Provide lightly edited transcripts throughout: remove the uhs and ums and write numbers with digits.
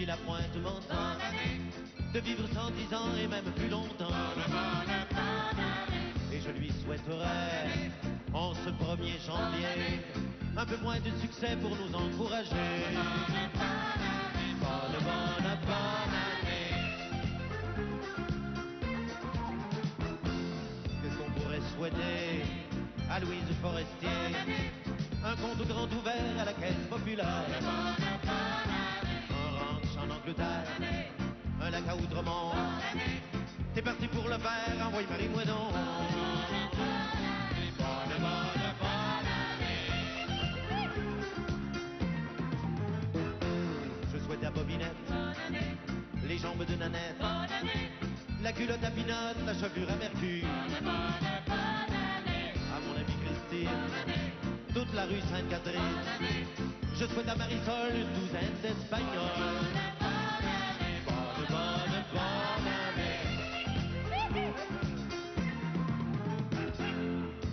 la pointe de mon temps, de vivre 110 ans et même plus longtemps. Et je lui souhaiterais, en ce 1er janvier, un peu moins de succès pour nous encourager. Bonne année. Qu'est-ce qu'on pourrait souhaiter à Louise Forestier? Un compte grand ouvert à la caisse populaire. Un ranch en Angleterre, un lac à Outremont. T'es parti pour le faire, envoie Marie-moi donc. Bonne année. Je souhaite à Bobinette les jambes de Nanette, la culotte à Pinotte, la chevelure à Mercure. À mon amie Christine, toute la rue Sainte-Catherine. Je souhaite à Marisol une douzaine d'Espagnols. Bonne année.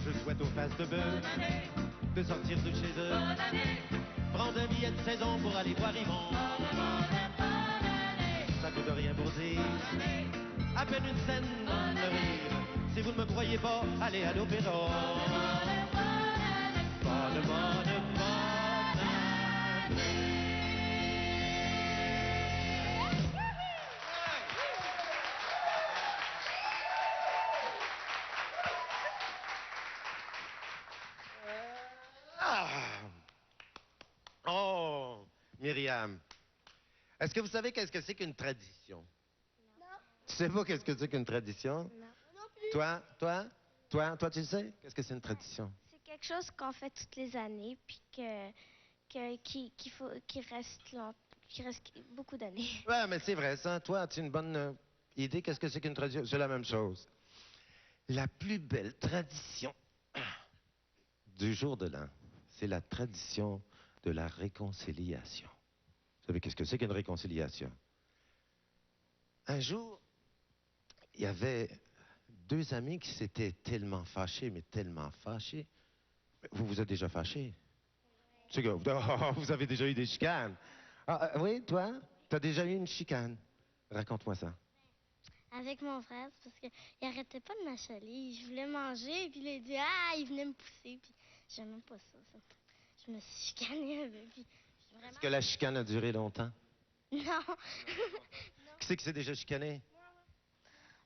Je souhaite aux faces de bœuf de sortir de chez eux, prendre un billet de saison pour aller voir Yvon. Ça coûte rien pour dire, à peine une scène de rire. Si vous ne me croyez pas, allez à l'opéra. Bonne année. Oh, Myriam, est-ce que vous savez qu'est-ce que c'est qu'une tradition? Non. Tu sais pas qu'est-ce que c'est qu'une tradition? Non. Non plus. Toi, tu le sais? Qu'est-ce que c'est une tradition? C'est quelque chose qu'on fait toutes les années, puis qui reste beaucoup d'années. Ouais, mais c'est vrai, ça. Toi, as-tu une bonne idée? Qu'est-ce que c'est qu'une tradition? C'est la même chose. La plus belle tradition du jour de l'an, c'est la tradition de la réconciliation. Vous savez qu'est-ce que c'est qu'une réconciliation? Un jour, il y avait deux amis qui s'étaient tellement fâchés, mais tellement fâchés. Vous vous êtes déjà fâchés? C'est que vous avez déjà eu des chicanes. Oui, toi, tu as déjà eu une chicane. Raconte-moi ça. Avec mon frère, c'est parce qu'il arrêtait pas de m'achaler. Je voulais manger, puis il a dit il venait me pousser, puis j'aimais pas ça. Je me suis chicanée avec lui. Est-ce que la chicane a duré longtemps? Non. Qui c'est qui s'est déjà chicané?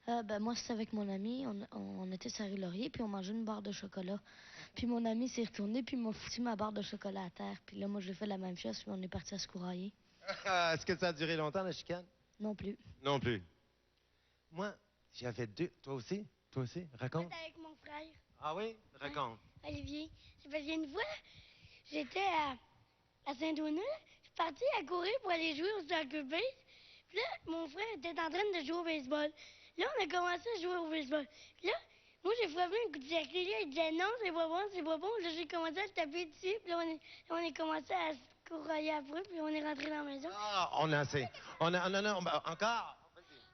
Moi, c'était avec mon ami. On était sur la rue Laurier, puis on mangeait une barre de chocolat. Puis mon ami s'est retourné, puis il m'a foutu ma barre de chocolat à terre. Puis là, moi, j'ai fait la même chose, puis on est parti à se courailler. Est-ce que ça a duré longtemps, la chicane? Non plus. Non plus. Moi, j'avais deux. Toi aussi? Toi aussi? Raconte. J'étais avec mon frère. Ah oui? Raconte. Olivier. Parce qu'une fois, j'étais à Saint-Donat. Je suis partie à courir pour aller jouer au soccer base. Puis là, mon frère était en train de jouer au baseball. Là, on a commencé à jouer au baseball. Puis là, moi, j'ai frappé un coup de circuit. Là, il disait non, c'est pas bon, c'est pas bon. Là, j'ai commencé à le taper dessus. Puis là, on a commencé à se courailler après. Puis on est rentré dans la maison. Ah, on a assez. Non, encore.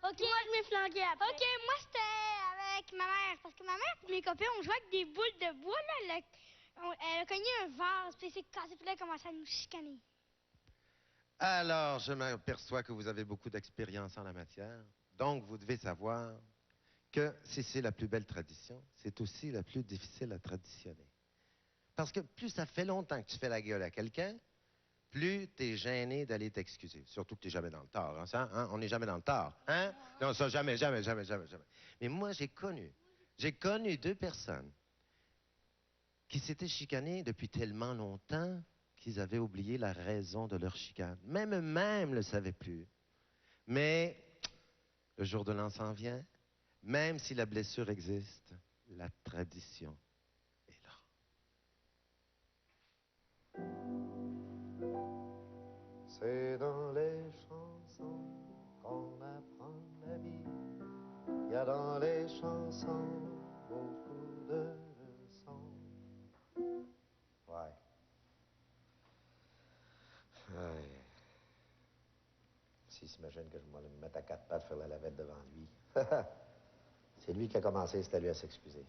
OK. Moi, je m'ai flanqué après. OK, moi, c'était avec ma mère. Parce que ma mère et mes copains, on jouait avec des boules de bois. Là, elle a cogné un vase, puis c'est cassé, puis là, elle a commencé à nous chicaner. Alors, je m'aperçois que vous avez beaucoup d'expérience en la matière. Donc, vous devez savoir que si c'est la plus belle tradition, c'est aussi la plus difficile à traditionner. Parce que plus ça fait longtemps que tu fais la gueule à quelqu'un, plus tu es gêné d'aller t'excuser. Surtout que tu n'es jamais dans le tort. Hein, ça, hein? On n'est jamais dans le tort. Hein? Non, ça, jamais. Mais moi, j'ai connu deux personnes qui s'étaient chicanées depuis tellement longtemps qu'ils avaient oublié la raison de leur chicane. Même eux-mêmes ne le savaient plus. Mais le jour de l'an s'en vient, même si la blessure existe, la tradition est là. C'est dans les chansons qu'on apprend la vie. Il y a dans les chansons beaucoup de leçons. Ouais. S'il s'imagine que je vais me mettre à quatre pattes faire la lavette devant lui. C'est lui qui a commencé, c'est à lui à s'excuser.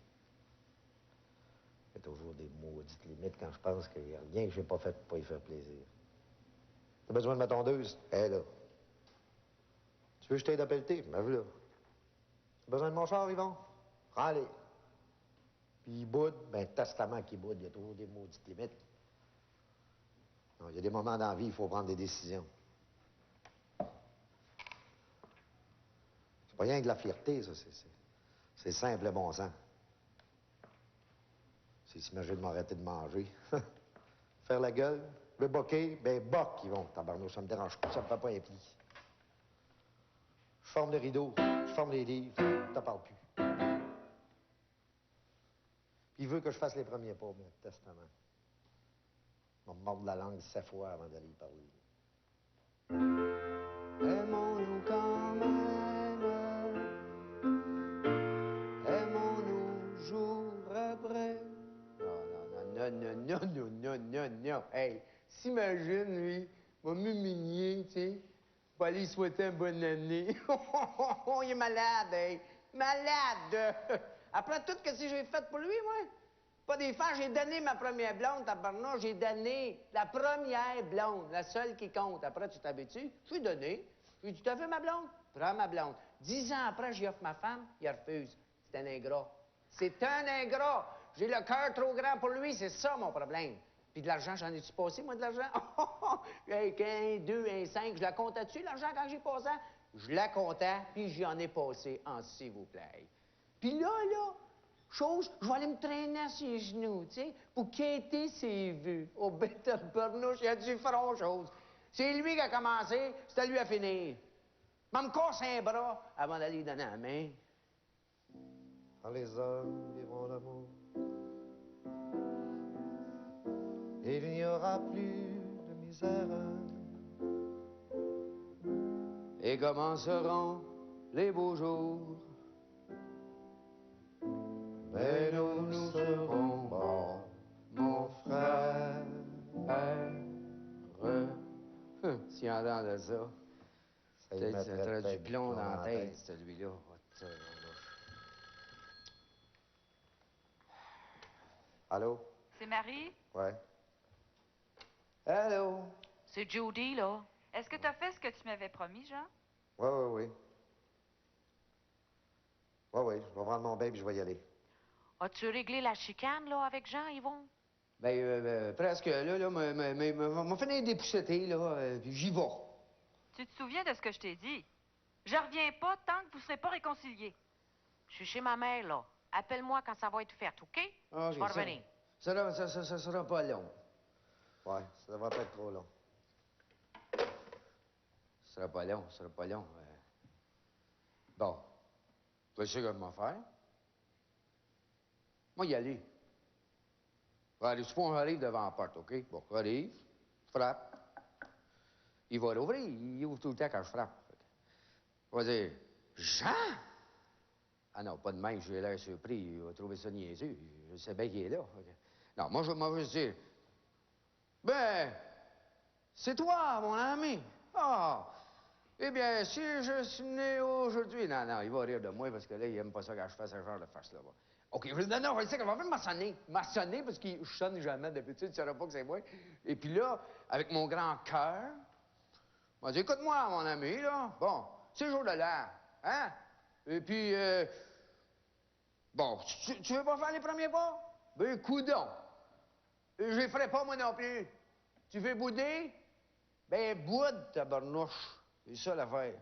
Il y a toujours des maudites limites quand je pense qu'il n'y a rien que j'ai pas fait pour pas y faire plaisir. T'as besoin de ma tondeuse? Elle est là. Tu veux que je t'aide à pelleter? Ben voilà. T'as besoin de mon char, Yvon? Prends-les. Puis il boude, ben testament qu'il boude, il y a toujours des maudites limites. Non, il y a des moments dans la vie, il faut prendre des décisions. C'est pas rien que de la fierté, ça. C'est simple et bon sens. S'ils s'imaginent de m'arrêter de manger. Faire la gueule, le boquer, ben boc, ils vont. Tabarnouche, ça me dérange pas, ça me fait pas un pli. Je forme les rideaux, je forme les livres, t'en parles plus. Puis il veut que je fasse les premiers pas, mais testament. On va me mordre la langue 7 fois avant d'aller y parler. Aimons-nous quand même, aimons-nous jour après. Non, non. Hey, s'imagine, lui, va m'humilier, tu sais, va aller souhaiter une bonne année. Il est malade, hey, malade. Après tout ce que j'ai fait pour lui, moi. Pas des fois, j'ai donné ma première blonde, tabarnak, j'ai donné la première blonde, la seule qui compte. Après, tu t'habitues? J'ai donné. J'ai dit, tu as vu ma blonde? Prends ma blonde. 10 ans après, j'y offre ma femme, il refuse. C'est un ingrat. C'est un ingrat. J'ai le cœur trop grand pour lui, c'est ça mon problème. Puis de l'argent, j'en ai-tu passé, moi, de l'argent? Un, 2, un 5, je la comptais-tu, l'argent, quand j'ai passé? Je la comptais, puis j'en ai passé en s'il vous plaît. Puis là, chose, je vais aller me traîner à ses genoux, tu sais, pour quêter ses vues. Oh, bête de bernouche, il a du front, chose. C'est lui qui a commencé, c'est à lui à finir. Mais me casse un bras avant d'aller lui donner la main. Quand les hommes vivront l'amour, il n'y aura plus de misère. Et commenceront les beaux jours. Mais nous serons morts, mon frère. S'il entend de ça, peut-être ça mettrait du plomb dans la tête, celui-là. Allô? C'est Marie? Ouais. Allô? C'est Judy, là. Est-ce que tu as fait ce que tu m'avais promis, Jean? Oui. Oui, je vais prendre mon bain et je vais y aller. As-tu réglé la chicane, là, avec Jean, Yvon? Presque, là, m'a fait dépousseter, là, puis j'y vais. Tu te souviens de ce que je t'ai dit? Je reviens pas tant que vous serez pas réconciliés. Je suis chez ma mère, là. Appelle-moi quand ça va être fait, OK? Ah, Je vais revenir. Ça sera pas long. Ouais, ça devrait pas être trop long. Ça sera pas long. Bon, tu sais comment faire? Moi, y aller. Allez, suppose qu'on arrive devant la porte, OK? Bon, arrive, frappe. Il va l'ouvrir, il ouvre tout le temps quand je frappe. Il va dire, Jean? Ah non, pas de même, j'ai l'air surpris, il va trouver ça niaiseux. Je sais bien qu'il est là. Non, moi, je vais juste dire, ben, c'est toi, mon ami. Ah, eh bien, si je suis né aujourd'hui... Non, il va rire de moi parce que là, il aime pas ça quand je fais ce genre de farce-là. OK, je sais qu'elle va faire m'assonner parce que je sonne jamais d'habitude, tu ne sauras pas que c'est moi. Et puis là, avec mon grand cœur, on va dire, écoute-moi, mon ami, là, bon, c'est jour de l'an, hein? Et puis, bon, tu veux pas faire les premiers pas? Ben, coudonc. Je les ferai pas, moi non plus. Tu veux bouder? Ben, boude, tabarnouche. C'est ça l'affaire.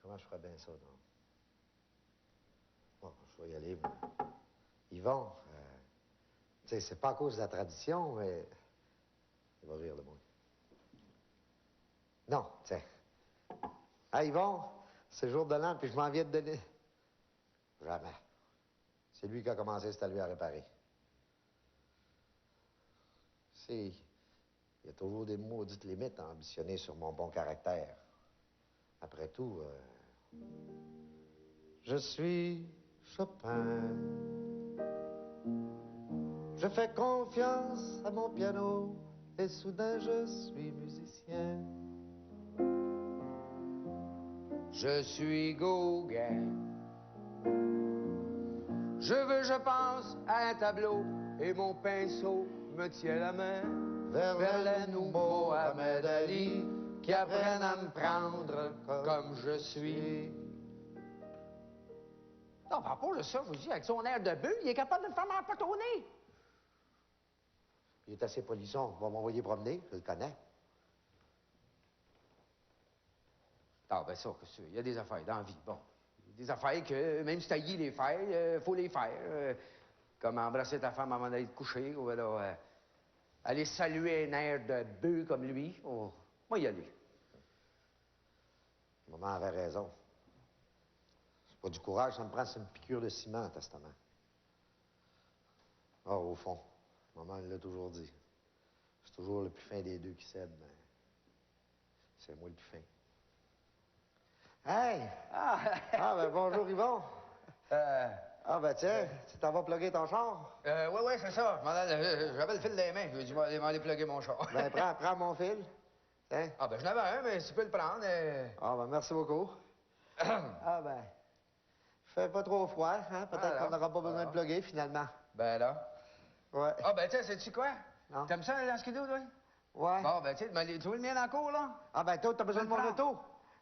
Comment je ferais bien ça, non? Bon, je vais y aller, moi. Yvon, tu sais, c'est pas à cause de la tradition, mais... Il va rire de moi. Non, tiens. Ah, Yvon, c'est le jour de l'an, puis je m'en viens de donner... Jamais. C'est lui qui a commencé, c'est à lui à réparer. C'est... Il y a toujours des maudites limites à ambitionner sur mon bon caractère. Après tout, Je suis Chopin. Je fais confiance à mon piano et soudain je suis musicien. Je suis Gauguin. Je pense à un tableau et mon pinceau me tient la main vers les nouveaux Mohamed Ali qui apprennent à me prendre comme je suis. Non, par rapport à ça, je vous dis, avec son air de bulle, il est capable de me faire m'empotonner. Il est assez polisson. On va m'envoyer promener, je le connais. Ah, ben ça, il y a des affaires dans la vie, bon. Des affaires que, même si t'as y les faire, faut les faire. Comme embrasser ta femme avant d'aller te coucher, ou alors aller saluer un air de bœuf comme lui. Oh, moi y aller. Maman avait raison. C'est pas du courage, ça me prend, c'est une piqûre de ciment, testament. Ah, au fond, maman elle l'a toujours dit. C'est toujours le plus fin des deux qui cède, mais c'est moi le plus fin. Hey! Ah, ben bonjour, Yvon. Ah, ben tiens, tu t'en vas plugger ton char? Ouais, c'est ça. J'avais le fil des mains. Je vais aller plugger mon char. Ben, prends mon fil. Tiens. Ah, ben, j'en avais un, mais tu peux le prendre. Ah, ben, merci beaucoup. Ah, ben, fait pas trop froid, hein? Peut-être qu'on n'aura pas besoin de plugger, finalement. Ben, là. Ouais. Ah, ben, tiens, sais-tu quoi? Non. T'aimes ça, le skidoo, toi? Ouais. Bon, ben, tu veux le mien dans la cour, là? Ah, ben, toi, t'as besoin de mon auto.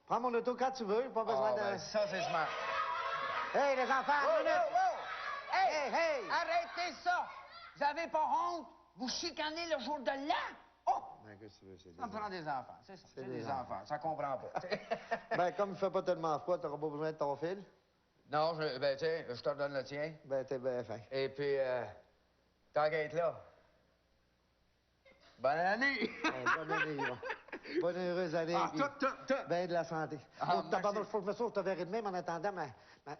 Prends mon auto quand tu veux, pas besoin de... Ben, ça, c'est smart. Hey, les enfants, Wow, une minute! wow, wow! Hey! Arrêtez ça! Vous avez pas honte? Vous chicanez le jour de l'an? Oh! Ben, qu'est-ce que tu veux, c'est Ça me prend des enfants, c'est ça. C'est des enfants. enfants, ça comprend pas. Ben, comme il fait pas tellement froid, t'auras pas besoin de ton fil. Non, ben, tiens, je te redonne le tien. Ben, t'es bien fin. Et puis, t'inquiète là. Bonne année! Bonne année, Yvon. Bonne heureuse année. Ah, puis tout. Ben de la santé. Ah, Oh, merci. il faut que je me sauve, je te verrai demain, mais en attendant,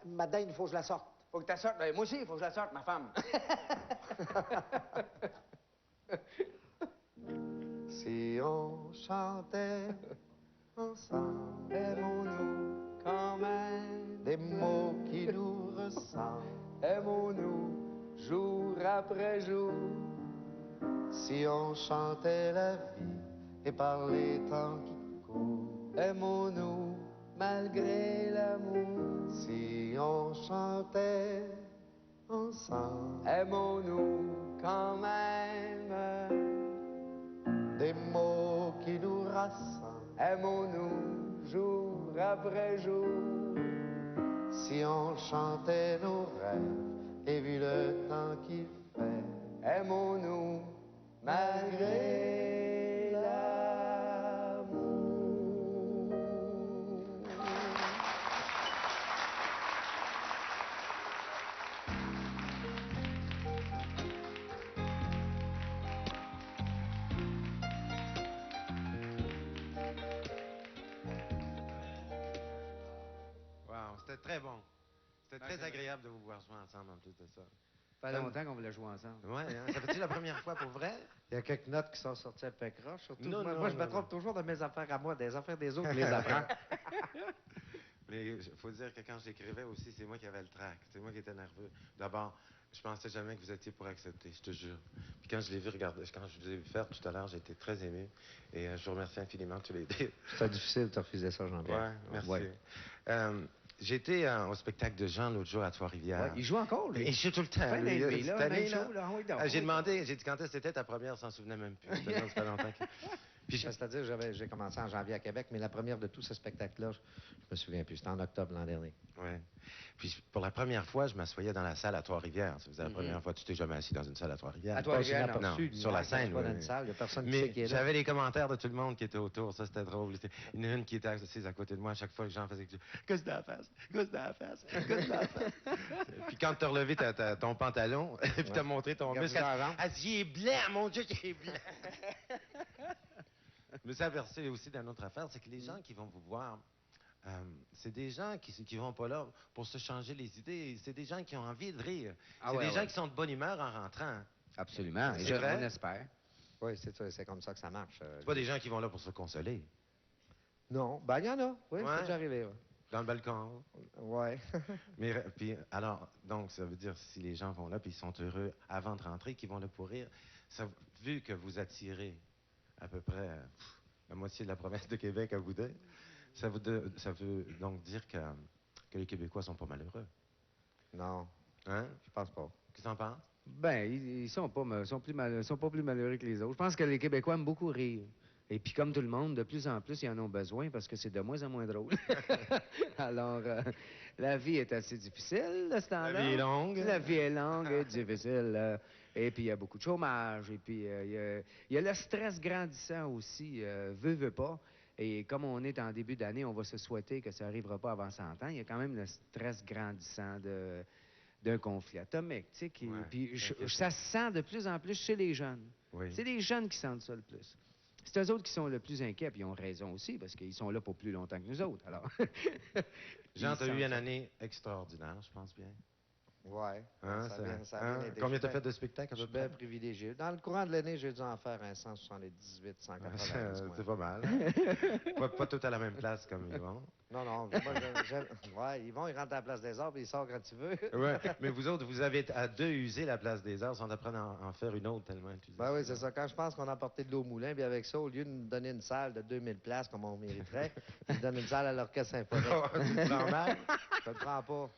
ma dinde, il faut que je la sorte. Faut que tu sortes. Ben, moi aussi, il faut que je la sorte, ma femme. Si on chantait ensemble, Aimons-nous quand même. des mots qui nous ressemblent. Aimons-nous jour après jour. Si on chantait la vie et par les temps qui courent. Aimons-nous malgré l'amour. Si on chantait ensemble, Aimons-nous quand même. des mots qui nous rassemblent. Aimons-nous jour après jour. Si on chantait nos rêves et vu le temps qu'il fait. Aimons-nous malgré l'amour. Wow, c'était très bon. C'était très agréable de vous voir jouer ensemble en plus de ça. Ça fait longtemps qu'on voulait jouer ensemble. Ouais, hein? Ça fait-tu la première fois pour vrai? Il y a quelques notes qui sont sorties un peu croches, surtout. Non, moi, non, moi, je non, me trompe non. toujours de mes affaires à moi, des affaires des autres, je les apprends. Mais il faut dire que quand j'écrivais aussi, c'est moi qui avais le trac. C'est moi qui étais nerveux. D'abord, je pensais jamais que vous étiez pour accepter, je te jure. Puis quand je l'ai vu regarder, quand je vous ai vu faire tout à l'heure, j'ai été très ému. Et je vous remercie infiniment tous les deux. C'est difficile de te refuser ça, Jean-Pierre. Ouais, merci. Ouais. J'étais au spectacle de Jean l'autre jour à Trois-Rivières. Ouais, il joue encore, lui. Et je suis tout le temps. Fin lui, d'année, cette là, année, même là. show, là. Oui, donc, J'ai oui. demandé, j'ai dit quand est-ce que c'était ta première, s'en souvenait même plus. Ça fait longtemps que... Puis C'est-à-dire, j'ai commencé en janvier à Québec, mais la première de tous ces spectacles-là, je me souviens plus. C'était en octobre l'an dernier. ouais. Puis pour la première fois, je m'assoyais dans la salle à Trois-Rivières. Ça faisait la première fois. Tu t'es jamais assis dans une salle à Trois-Rivières. À Trois-Rivières, Pas non. inaperçu, Sur la scène, Pas oui. dans une salle, il n'y a personne qui sait qui Mais est là. j'avais les commentaires de tout le monde qui était autour. Ça, c'était drôle. Il y en a une qui était assise à côté de moi à chaque fois que j'en faisais. Gosse dans la face, gosse dans la face, gosse dans la face. Puis quand tu as relevé ton pantalon, puis tu as montré ton Regarde muscle, ça avant. elle dit, il est blanc, mon Dieu, il est blanc. Je me suis aperçu aussi d'une autre affaire, c'est que les gens qui vont vous voir, c'est des gens qui vont pas là pour se changer les idées. C'est des gens qui ont envie de rire. Ah C'est ouais, des gens ouais. qui sont de bonne humeur en rentrant. Absolument. C'est Et vrai? on espère. Oui, c'est comme ça que ça marche. C'est pas des gens qui vont là pour se consoler. Non, ben il y en a. Oui, Ouais. c'est déjà arrivé. Ouais. Dans le balcon. Ouais. Mais puis alors, donc ça veut dire si les gens vont là puis ils sont heureux avant de rentrer, qu'ils vont là pour rire. Vu que vous attirez à peu près la moitié de la province de Québec à vous deux, ça veut donc dire que les Québécois sont pas malheureux. Non, Hein? je pense pas. Qu'est-ce que t'en penses? Ben, ils sont pas, sont pas plus malheureux que les autres. Je pense que les Québécois aiment beaucoup rire. Et puis, comme tout le monde, de plus en plus, ils en ont besoin parce que c'est de moins en moins drôle. Alors, la vie est assez difficile de ce temps-là. La vie est longue. La vie est longue et difficile. Et puis, il y a beaucoup de chômage. Et puis, il y a le stress grandissant aussi. Veut pas. Et comme on est en début d'année, on va se souhaiter que ça n'arrivera pas avant 100 ans. Il y a quand même le stress grandissant d'un conflit atomique. Tu sais, puis ça se sent de plus en plus chez les jeunes. Oui. C'est les jeunes qui sentent ça le plus. C'est eux autres qui sont le plus inquiets, puis ils ont raison aussi, parce qu'ils sont là pour plus longtemps que nous autres. Alors, Jean, tu as Ils eu sentent une ça. année extraordinaire, je pense bien. Ouais. Hein, Ça a bien été. Combien tu as Je fait de spectacles à suis peu bien près? privilégié. Dans le courant de l'année, j'ai dû en faire un 178, 180. C'est pas mal. Pas tout à la même place comme ils vont. Non, non. Ouais, ils rentrent à la place des arbres et ils sortent quand tu veux. Ouais, mais vous autres, vous avez à deux usé la place des arts sans apprendre à en faire une autre tellement tu Ben oui, c'est ça. Quand je pense qu'on a apporté de l'eau au moulin, puis avec ça, au lieu de nous donner une salle de 2000 places comme on mériterait, ils nous donnent une salle à l'Orchestre symphonique. Tu te prends mal? Je le prends pas.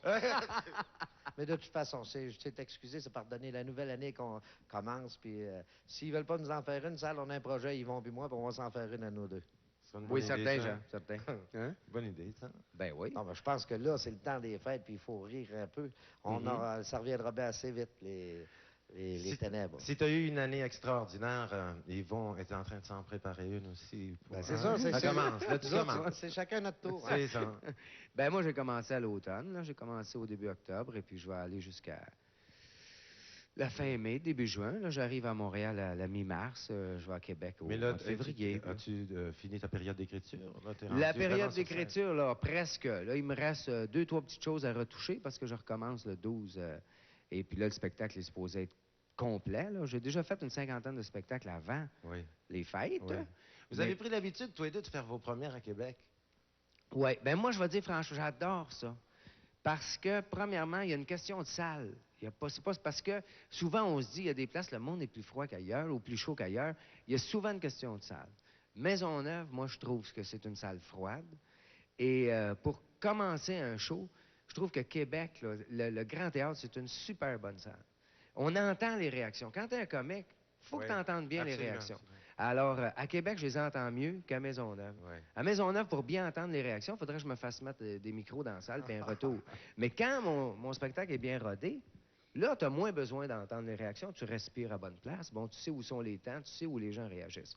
Mais de toute façon, c'est excusé, c'est pardonné. La nouvelle année qu'on commence, puis s'ils veulent pas nous en faire une salle, on a un projet, ils vont puis moi, puis on va s'en faire une à nous deux. C'est une bonne oui, idée, certain, ça. Jean, certain. Hein? Bonne idée, ça. Ben oui. Non, mais je pense que là, c'est le temps des fêtes, puis il faut rire un peu. Ça reviendra bien assez vite, les ténèbres. Si tu as eu une année extraordinaire, Yvon est en train de s'en préparer une aussi. Ben, c'est ça, c'est ça ça. commence. Là, tu Nous autres, commences. c'est chacun notre tour. C'est ça. Ben moi, j'ai commencé à l'automne. Là. J'ai commencé au début octobre, et puis je vais aller jusqu'à la fin mai, début juin. Là, j'arrive à Montréal à la mi-mars. Je vais à Québec au Mais là, mois de février. as-tu fini ta période d'écriture? Là, t'es La rendu vraiment période sur scène. d'écriture, là, presque. Là, il me reste 2-3 petites choses à retoucher parce que je recommence le 12. Et puis là, le spectacle est supposé être complet. Là. J'ai déjà fait une 50aine de spectacles avant Oui. les fêtes. Oui. Vous avez pris l'habitude, tous les deux, de faire vos premières à Québec? Oui. Ben moi, je vais dire franchement, j'adore ça. Parce que, premièrement, il y a une question de salle. C'est pas parce que souvent, on se dit, il y a des places, le monde est plus froid qu'ailleurs ou plus chaud qu'ailleurs. Il y a souvent une question de salle. Maisonneuve, moi, je trouve que c'est une salle froide. Et pour commencer un show, je trouve que Québec, là, le Grand Théâtre, c'est une super bonne salle. On entend les réactions. Quand tu es un comique, il faut que tu entendes bien les réactions. Absolument. Alors, à Québec, je les entends mieux qu'à Maisonneuve. Ouais. À Maisonneuve, pour bien entendre les réactions, il faudrait que je me fasse mettre des micros dans la salle puis un retour. Mais quand mon spectacle est bien rodé, là, tu as moins besoin d'entendre les réactions. Tu respires à bonne place. Bon, tu sais où sont les temps, tu sais où les gens réagissent.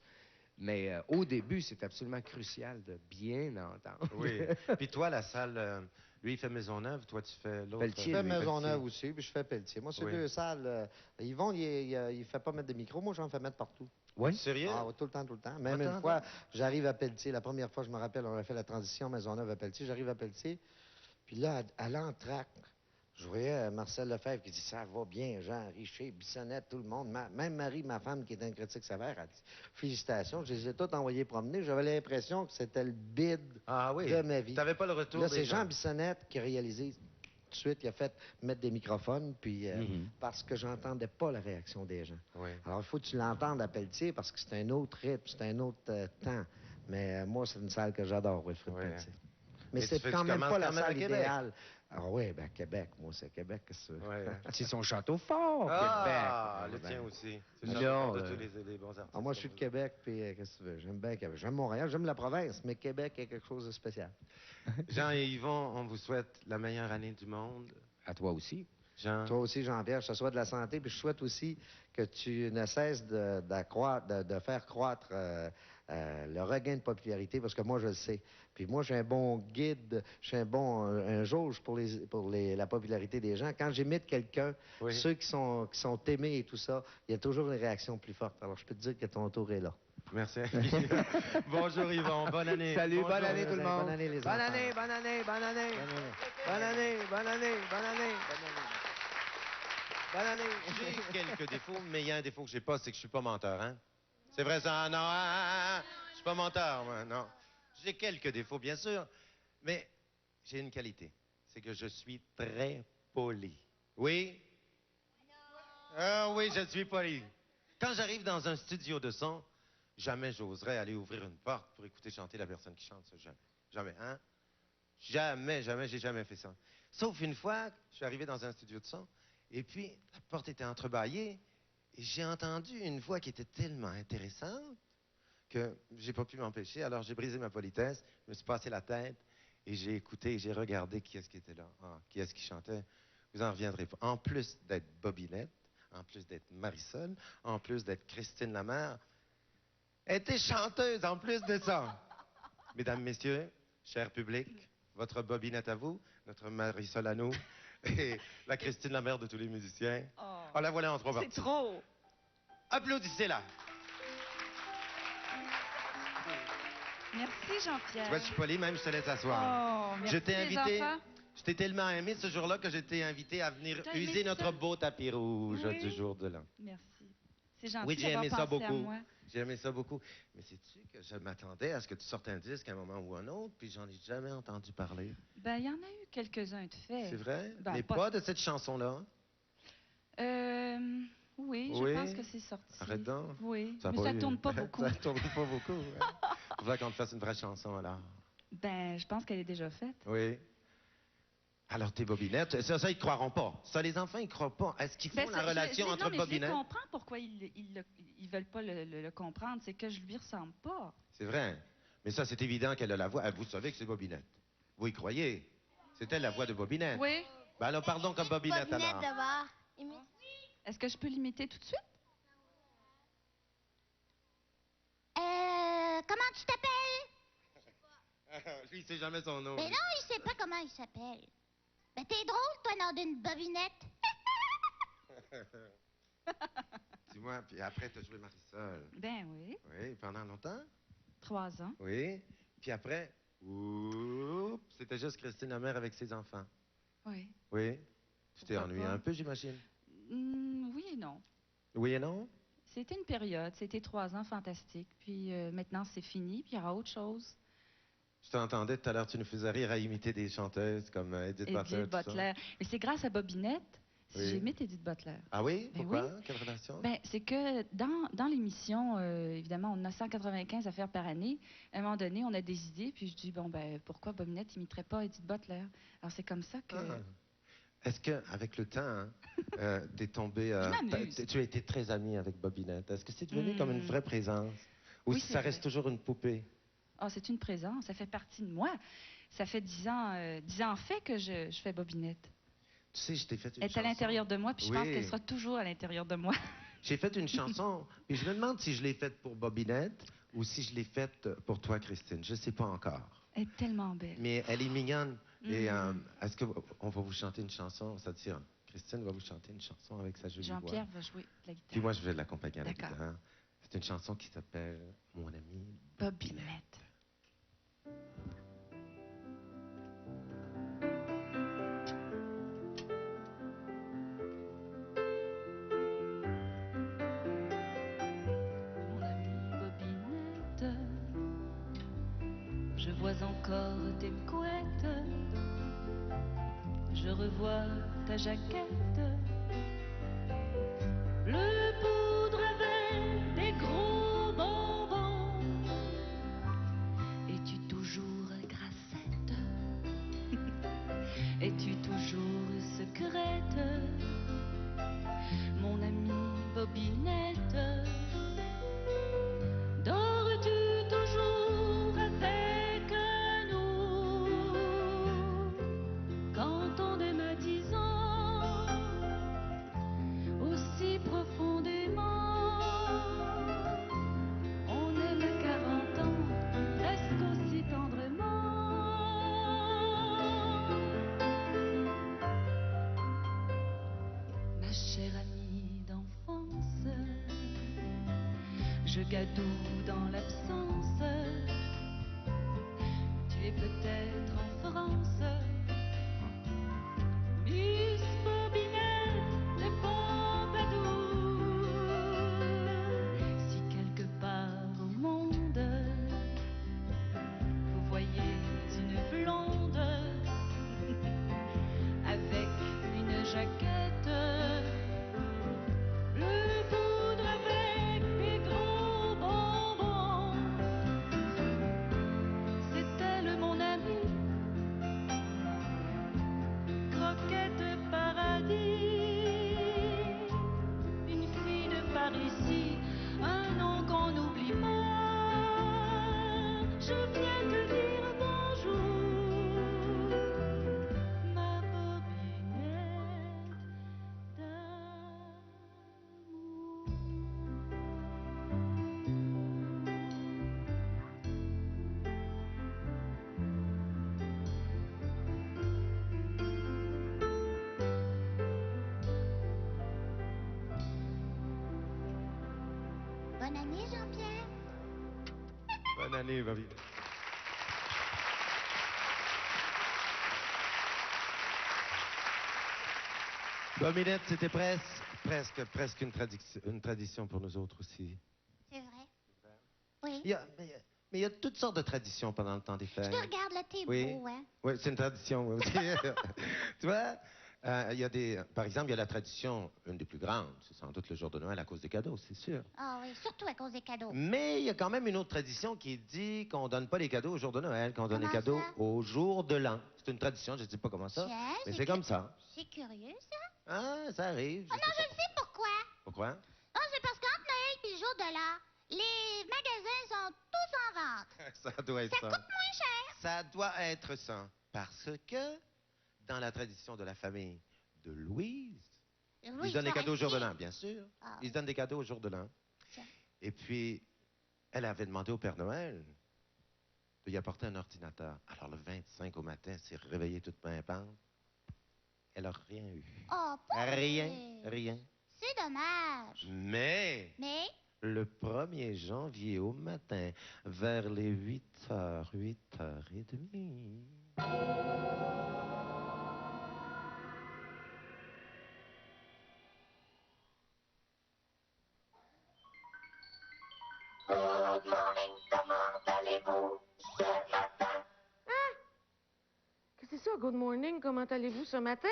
Mais au début, c'est absolument crucial de bien entendre. Oui. Puis toi, la salle, lui, il fait Maisonneuve, toi, tu fais l'autre. Pelletier, Je fais lui, Maisonneuve aussi, puis je fais Pelletier. Moi, c'est Oui. deux salles. Yvon, il fait pas mettre de micro. Moi, j'en fais mettre partout. Oui? Sérieux? Ah, ouais, tout le temps, tout le temps. Même Attends, une fois, j'arrive à Pelletier. La première fois, je me rappelle, on a fait la transition Maisonneuve à Pelletier. J'arrive à Pelletier. Puis là, à l'entracte, je voyais Marcel Lefebvre qui dit ça va bien, Jean Richer, Bissonnette, tout le monde. Même Marie, ma femme, qui est un critique sévère, elle dit félicitations. Je les ai tous envoyés promener. J'avais l'impression que c'était le bide Ah oui. de ma vie. T'avais pas le retour Là, des c'est gens. Jean Bissonnette qui a réalisé tout de suite, il a fait mettre des microphones, puis parce que j'entendais pas la réaction des gens. Oui. Alors, il faut que tu l'entendes à Pelletier parce que c'est un autre rythme, c'est un autre temps. Mais moi, c'est une salle que j'adore, Wilfrid Ouais. Pelletier. Mais Et c'est tu quand même commences pas la quand même à salle Québec. idéale. Ah oui, ben Québec, moi, c'est Québec, qu'est-ce que c'est? Ouais. C'est son château fort, Ah, Québec. le tien aussi. C'est Non, le château de euh, tous les bons artistes. Ah, moi, je suis de Québec, puis qu'est-ce que tu veux? J'aime bien Québec. J'aime Montréal, j'aime la province, mais Québec est quelque chose de spécial. Jean et Yvon, on vous souhaite la meilleure année du monde. À toi aussi. Jean. Toi aussi, Jean-Pierre, je te souhaite de la santé, puis je souhaite aussi que tu ne cesses de faire croître le regain de popularité, parce que moi, je le sais. Puis moi, j'ai un bon guide, j'ai un jauge pour la popularité des gens. Quand j'imite quelqu'un, Oui. ceux qui sont aimés et tout ça, il y a toujours une réaction plus forte. Alors, je peux te dire que ton tour est là. Merci. Bonjour Yvon, bonne année. Salut, Bonjour. bonne année tout le monde. Bonne année, les Bonne enfants. année, bonne année, bonne année. Bonne année. Bonne année, bonne année, bonne année. Bonne année. J'ai quelques défauts, mais il y a un défaut que j'ai pas, c'est que je suis pas menteur, hein? C'est vrai ça? Non, je suis pas menteur, moi, non. J'ai quelques défauts, bien sûr, mais j'ai une qualité. C'est que je suis très poli. Oui? Ah oui, je suis poli. Quand j'arrive dans un studio de son, jamais j'oserais aller ouvrir une porte pour écouter chanter la personne qui chante. Ça, jamais. Jamais, hein? Jamais, jamais, j'ai jamais fait ça. Sauf une fois, je suis arrivé dans un studio de son, et puis la porte était entrebâillée, et j'ai entendu une voix qui était tellement intéressante que j'ai pas pu m'empêcher. Alors j'ai brisé ma politesse, je me suis passé la tête, et j'ai écouté, et j'ai regardé qui est-ce qui était là, qui est-ce qui chantait. Vous en reviendrez pas. En plus d'être Bobinette, en plus d'être Marisol, en plus d'être Christine Lamère, elle était chanteuse en plus de ça. Mesdames, Messieurs, cher public, votre Bobinette à vous, notre Marisol à nous, et la Christine Lamère de tous les musiciens. Oh, la voilà en 3 parties. C'est trop. Applaudissez-la. Merci, Jean-Pierre. Tu vois, je suis poli, même je te laisse asseoir. Oh, merci, je t'ai les invité. enfants. Je t'ai tellement aimé ce jour-là que je t'ai invité à venir T'as aimé user ça? notre beau tapis rouge Oui. du jour de l'an. Merci. C'est gentil Oui, j'ai d'avoir aimé ça pensé à beaucoup. moi. J'ai aimé ça beaucoup. Mais sais-tu que je m'attendais à ce que tu sortes un disque à un moment ou un autre, puis j'en ai jamais entendu parler. Ben, il y en a eu quelques-uns de fait. C'est vrai? Ben, Mais pas de cette chanson-là. Oui, Oui? je pense que c'est sorti. Arrête donc. Oui, Ça a mais ça eu- tourne pas beaucoup. Ça tourne pas beaucoup. Ouais. Faudrait qu'on te fasse une vraie chanson, alors. Ben, je pense qu'elle est déjà faite. Oui. Alors, tes bobinettes, ça, ils croiront pas. Ça, les enfants, ils croient pas. Est-ce qu'ils font Ben, la relation non, entre mais je bobinettes? comprends pourquoi ils veulent pas le comprendre. C'est que je lui ressemble pas. C'est vrai. Mais ça, c'est évident qu'elle a la voix. Ah, vous savez que c'est Bobinette. Vous y croyez? C'était la voix de Bobinette. Oui. Ben alors, pardon comme Bobinette, Bobinette alors. d'abord. Est-ce que je peux l'imiter tout de suite? Comment tu t'appelles? Lui, il sait jamais son nom. Mais lui. non, il sait pas comment il s'appelle. Ben, t'es drôle, toi, nom d'une bobinette. Dis-moi, puis après, t'as joué Marisol. Ben oui. Oui, pendant longtemps? 3 ans. Oui. Puis après, oups, c'était juste Christine Lamère avec ses enfants. Oui. Oui. Tu t'es Pourquoi ennuyé pas? un peu, j'imagine. Oui et non. Oui et non? C'était une période. C'était 3 ans fantastiques. Puis maintenant, c'est fini. Puis il y aura autre chose. Je t'entendais tout à l'heure, tu nous faisais rire à imiter des chanteuses comme Edith Butler. Edith tout ça. Butler. Mais c'est grâce à Bobinette si Oui. j'imite Edith Butler. Ah oui? Ben Pourquoi? oui. Quelle relation? Ben, c'est que dans l'émission, évidemment, on a 195 affaires par année. À un moment donné, on a des idées, puis je dis, bon, ben, pourquoi Bobinette imiterait pas Edith Butler? Alors, c'est comme ça que... Ah. Est-ce qu'avec le temps, hein, t'es tombé... Je m'amuse. tu as été très amie avec Bobinette. Est-ce que c'est devenu comme une vraie présence? Ou Oui, si c'est ça reste vrai. toujours une poupée? Oh, c'est une présence, ça fait partie de moi. Ça fait 10 ans en fait que je fais Bobinette. Tu sais, je t'ai fait une Elle est à chanson. l'intérieur de moi, puis je pense Oui. qu'elle sera toujours à l'intérieur de moi. J'ai fait une chanson, et je me demande si je l'ai faite pour Bobinette ou si je l'ai faite pour toi, Christine. Je ne sais pas encore. Elle est tellement belle. Mais elle est mignonne. Et est-ce qu'on va vous chanter une chanson? Ça dit, Christine va vous chanter une chanson avec sa jolie voix. Jean-Pierre va jouer de la guitare. Puis moi, je vais l'accompagner à la D'accord. guitare. C'est une chanson qui s'appelle Mon ami Bobinette. Mon amie Bobinette, je vois encore tes couettes, je revois ta jaquette, bleu poudre avec des gros bonbons. Es-tu toujours grassette? Es-tu toujours secrète? Mon amie Bobinette, dors-tu toujours avec nous? Quand on aime à 10 ans, aussi profondément, on aime à 40 ans, presque aussi tendrement. Ma chère amie d'enfance, je gadoue dans l'absence. Tu es peut-être en France, Miss Bobinette de Pompadour. Si quelque part au monde, vous voyez une blonde Bonne année, Jean-Pierre. Bonne année, Bobby. Bobinette, c'était presque une tradition pour nous autres aussi. C'est vrai? Oui. Mais il y a toutes sortes de traditions pendant le temps des fêtes. Je te regarde, là, t'es Oui. beau, hein? Oui, c'est une tradition aussi. Tu vois, il y a par exemple, il y a la tradition, une des plus grandes, c'est sans doute le jour de Noël à cause des cadeaux, c'est sûr. Ah oui, surtout à cause des cadeaux. Mais il y a quand même une autre tradition qui dit qu'on donne pas les cadeaux au jour de Noël, qu'on donne les Comment cadeaux ça? au jour de l'an. C'est une tradition, je ne sais pas comment ça, Tiens, mais c'est comme ça. C'est curieux, ça? Ah, ça arrive. Ah non, je le sais pourquoi. Pourquoi? Non, c'est parce qu'entre Noël et le jour de l'an, les magasins sont tous en vente. Ça doit être Ça ça. coûte moins cher. Ça doit être ça. Parce que, dans la tradition de la famille de Louise, ils donnent des cadeaux au jour de l'an, bien sûr. Ah, Ils donnent des cadeaux au jour de l'an. Tiens. Et puis, elle avait demandé au Père Noël de lui apporter un ordinateur. Alors, le 25 au matin, elle s'est réveillée toute pimpante. Elle n'a rien eu. Oh, pas Rien. C'est dommage. Mais, Mais, le 1er janvier au matin, vers les 8h, 8h30... Qu'est-ce que c'est ça, good morning, comment allez-vous ce matin?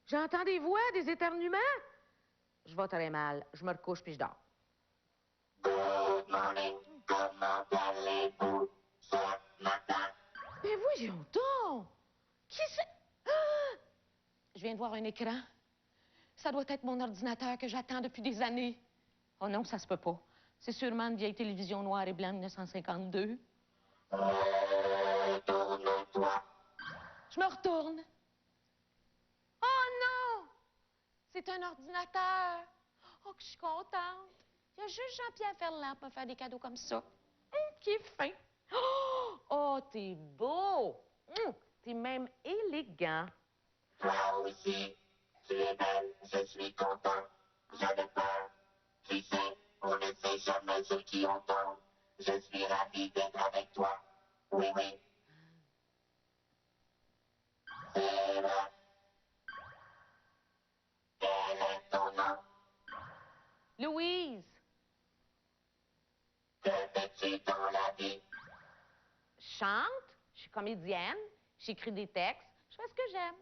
J'entends des voix, des éternuements. Je vais très mal. Je me recouche puis je dors. Good morning, comment allez-vous ce matin? Mais voyons donc! Qui c'est? Ah! Je viens de voir un écran. Ça doit être mon ordinateur que j'attends depuis des années. Oh non, ça se peut pas. C'est sûrement une vieille télévision noire et blanc 1952. Retourne-toi. Je me retourne. Oh non! C'est un ordinateur. Oh, que je suis contente. Il y a juste Jean-Pierre Ferland pour me faire des cadeaux comme ça. Qui est fin. Oh, t'es beau. T'es même élégant. Toi aussi, tu es belle, je suis content. J'avais peur. Tu sais, on ne sait jamais ce qui on tombe. Je suis ravi d'être avec toi. Oui, oui. C'est vrai. Quel est ton nom? Louise, Que fais-tu dans la vie? je chante, je suis comédienne, j'écris des textes, je fais ce que j'aime.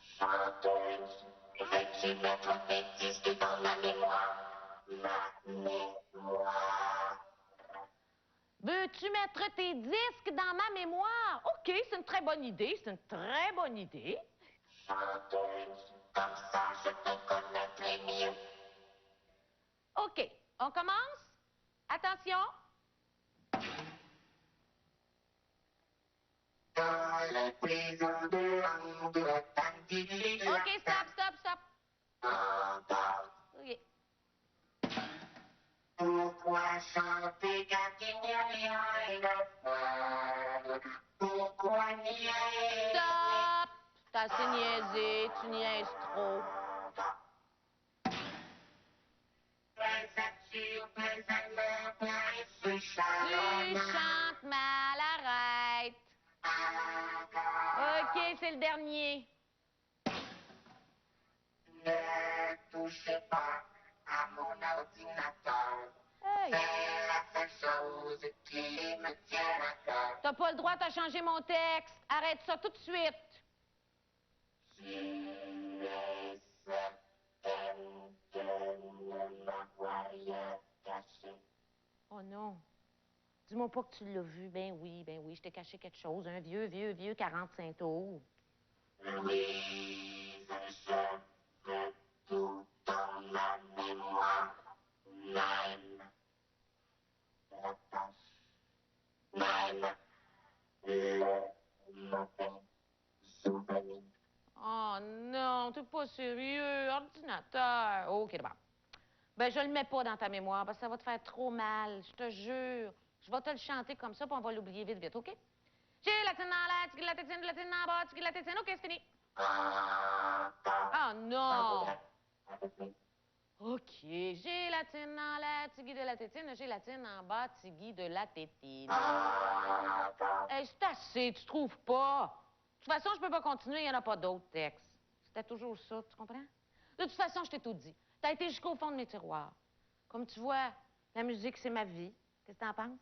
Chanteuse, veux-tu mettre tes disques dans ma mémoire? Ma mémoire. Veux-tu mettre tes disques dans ma mémoire? OK, c'est une très bonne idée, c'est une très bonne idée. Chanteuse, comme ça je te connaîtrai mieux. OK, on commence? Attention. Dans les prisons de Londres, OK, stop. Encore. OK. Pourquoi chanter quand il n'y a rien à faire? Pourquoi niaiser? Stop! T'as assez niaisé, tu niaises trop. Préfère-tu présenter plus Tu charmant? chantes mal, arrête. OK, c'est le dernier. Ne touchez pas à mon ordinateur. Hey, C'est la seule chose qui me tient à cœur. t'as pas le droit de changer mon texte. Arrête ça tout de suite. Tu es certaine que ne m'avoir rien caché. Oh non. Dis-moi pas que tu l'as vu. Ben oui, je t'ai caché quelque chose. Un vieux 45 tours. Louise, je veux tout dans ma mémoire, même la tâche, même le mauvais souvenir. Oh non, t'es pas sérieux. Ordinateur. OK, d'abord. Ben, je le mets pas dans ta mémoire parce que ça va te faire trop mal. Je te jure. Je vais te le chanter comme ça, puis on va l'oublier vite, OK? J'ai la tétine dans l'air, tiki la tétine en bas, tiki la tétine. OK, c'est fini. Oh non! OK, j'ai la tine dans la tigui de la tétine, j'ai la tine en bas, tigui de la tétine. Hey, c'est assez, tu trouves pas? De toute façon, je peux pas continuer, il n'y en a pas d'autres textes. C'était toujours ça, tu comprends? De toute façon, je t'ai tout dit. T'as été jusqu'au fond de mes tiroirs. Comme tu vois, la musique, c'est ma vie. Qu'est-ce que t'en penses?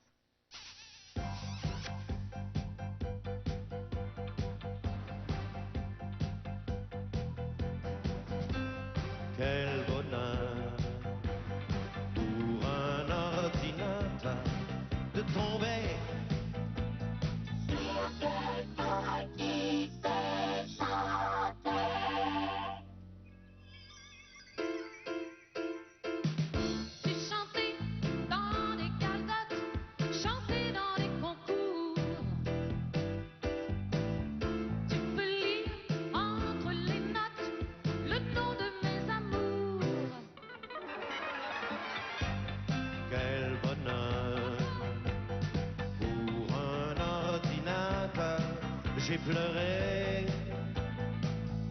Quel bonheur pour un ordinateur de tomber Sur quelqu'un qui sait chanter. J'ai chanté dans des caldottes, chanté dans des concours. Tu peux lire entre les notes le nom de mes amours. Quel bonheur pour un ordinateur. J'ai pleuré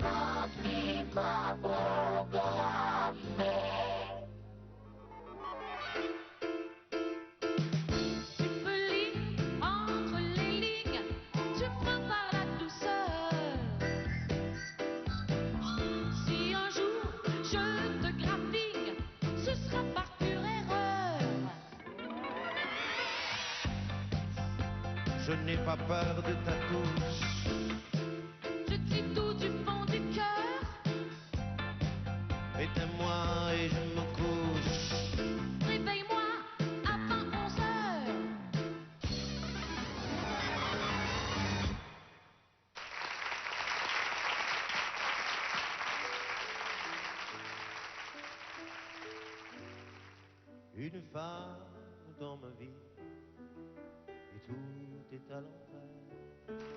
Remplis-moi programme. Tu peux lire entre les lignes, tu feras par la douceur. Si un jour je te graffine, ce sera par pure erreur. Je n'ai pas peur de ta touche. Je dis tout du fond du cœur. Éteins-moi et je me couche. Réveille-moi avant 11 heures. Une femme dans ma vie et tout est à l'envers.